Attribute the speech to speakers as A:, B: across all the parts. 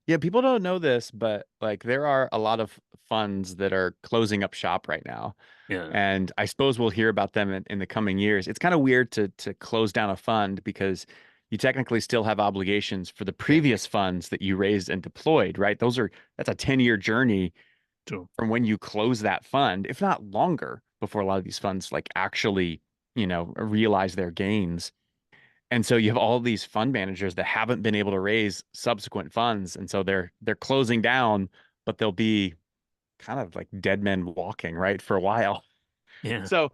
A: Yeah, people don't know this, but like there are a lot of funds that are closing up shop right now.
B: Yeah.
A: And I suppose we'll hear about them in the coming years. It's kind of weird to close down a fund because you technically still have obligations for the
B: Yeah.
A: previous funds that you raised and deployed, right? That's a 10-year journey
B: True.
A: from when you close that fund, if not longer, before a lot of these funds like actually, realize their gains. And so you have all these fund managers that haven't been able to raise subsequent funds, and so they're closing down, but they'll be kind of like dead men walking, right, for a while.
B: Yeah.
A: So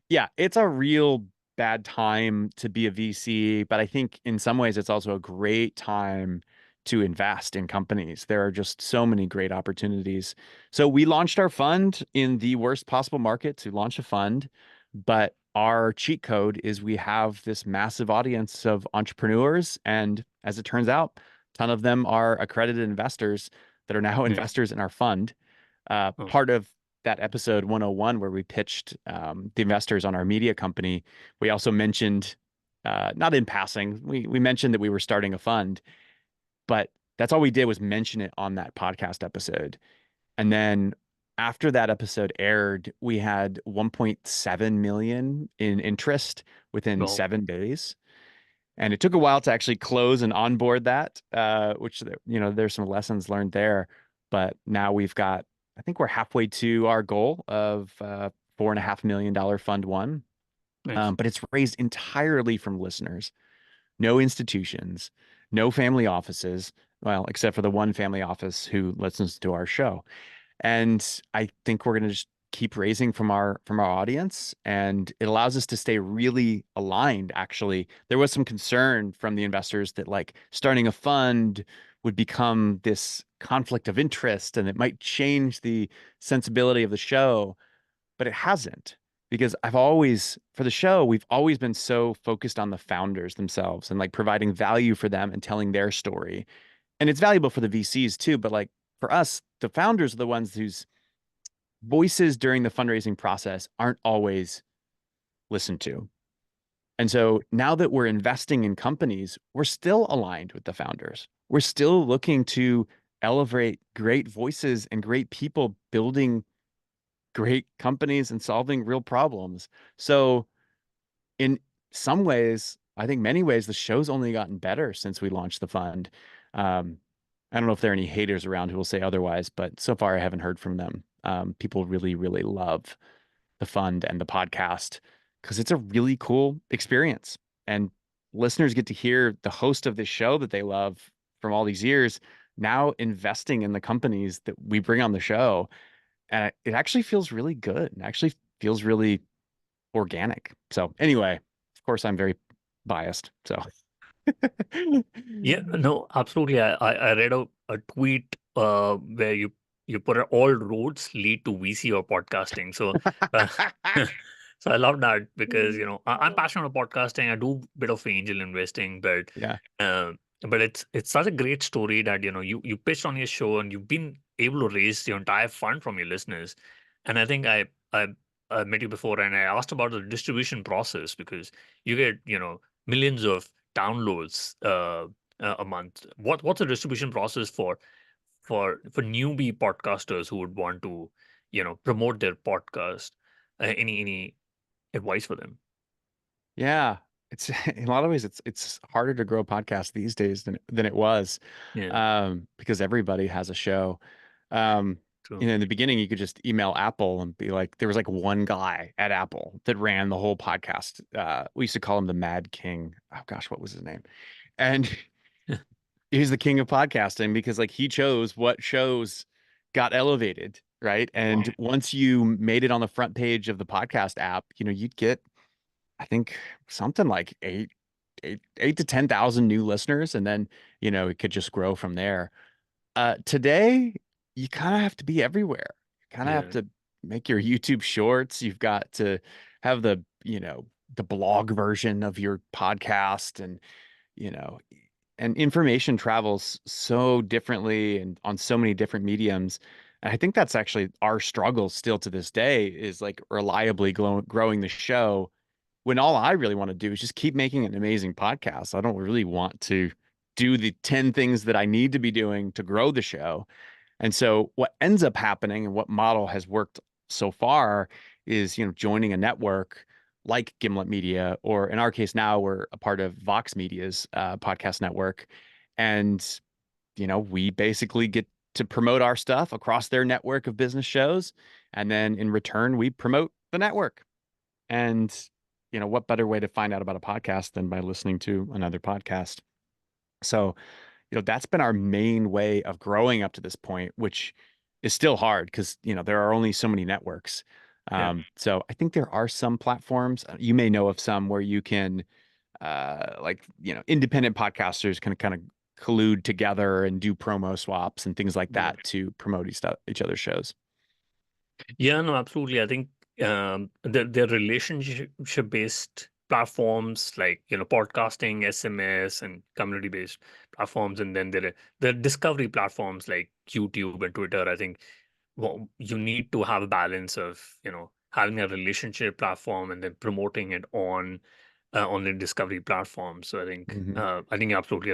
A: yeah, it's a real bad time to be a VC, but I think in some ways it's also a great time to invest in companies. There are just so many great opportunities. So we launched our fund in the worst possible market to launch a fund, but our cheat code is we have this massive audience of entrepreneurs, and as it turns out, a ton of them are accredited investors that are now
B: Yeah.
A: investors in our fund.
B: Oh,
A: Part of that episode 101 where we pitched the investors on our media company, we also mentioned, not in passing, we mentioned that we were starting a fund, but that's all we did was mention it on that podcast episode. And then after that episode aired, we had 1.7 million in interest within
B: well,
A: 7 days. And it took a while to actually close and onboard that, which, there's some lessons learned there. But now I think we're halfway to our goal of $4.5 million fund one.
B: nice.
A: But it's raised entirely from listeners, no institutions, no family offices. Well, except for the one family office who listens to our show. And I think we're going to just keep raising from our audience, and it allows us to stay really aligned. Actually, there was some concern from the investors that like starting a fund would become this conflict of interest and it might change the sensibility of the show, but it hasn't, because for the show, we've always been so focused on the founders themselves and like providing value for them and telling their story. And it's valuable for the VCs too, but like for us, the founders are the ones whose voices during the fundraising process aren't always listened to. And so now that we're investing in companies, we're still aligned with the founders. We're still looking to elevate great voices and great people building great companies and solving real problems. So in some ways, I think many ways, the show's only gotten better since we launched the fund. Um, I don't know if there are any haters around who will say otherwise, but so far I haven't heard from them. People really, really love the fund and the podcast because it's a really cool experience. And listeners get to hear the host of this show that they love from all these years now investing in the companies that we bring on the show. And it actually feels really good. It actually feels really organic. So anyway, of course, I'm very biased. So
B: Yeah, no, absolutely. I read a tweet where you put it, all roads lead to VC or podcasting. So uh, so I love that because I'm passionate about podcasting. I do a bit of angel investing,
A: yeah,
B: uh, but it's such a great story that you pitched on your show and you've been able to raise your entire fund from your listeners. And I think I met you before and I asked about the distribution process because you get millions of downloads a month. What's the distribution process for newbie podcasters who would want to promote their podcast? Any advice for them?
A: yeah. It's in a lot of ways, it's harder to grow a podcast these days than it was,
B: Yeah,
A: because everybody has a show. Um,
B: true.
A: in the beginning, you could just email Apple and be like, there was like one guy at Apple that ran the whole podcast. We used to call him the Mad King. Oh gosh, what was his name? And he's the king of podcasting because like he chose what shows got elevated, right?
B: Wow.
A: And once you made it on the front page of the podcast app, you'd get, I think, something like eight to 10,000 new listeners, and then it could just grow from there. Today, you kind of have to be everywhere. You kind of have
B: Yeah.
A: to make your YouTube shorts. You've got to have the blog version of your podcast, and you know, and information travels so differently and on so many different mediums. And I think that's actually our struggle still to this day, is like reliably growing the show when all I really want to do is just keep making an amazing podcast. I don't really want to do the 10 things that I need to be doing to grow the show. And so what ends up happening and what model has worked so far is, joining a network like Gimlet Media, or in our case now we're a part of Vox Media's podcast network. And, we basically get to promote our stuff across their network of business shows. And then in return, we promote the network. And, what better way to find out about a podcast than by listening to another podcast? So, that's been our main way of growing up to this point, which is still hard because, there are only so many networks.
B: Yeah.
A: So I think there are some platforms, you may know of some where you can, like, independent podcasters can kind of collude together and do promo swaps and things like
B: Yeah.
A: that to promote each other's shows.
B: Yeah, no, absolutely. I think the relationship based platforms like podcasting, SMS, and community based platforms, and then there are the discovery platforms like YouTube and Twitter. I think you need to have a balance of having a relationship platform and then promoting it on the discovery platform. So I think
A: Mhm.
B: you're absolutely right.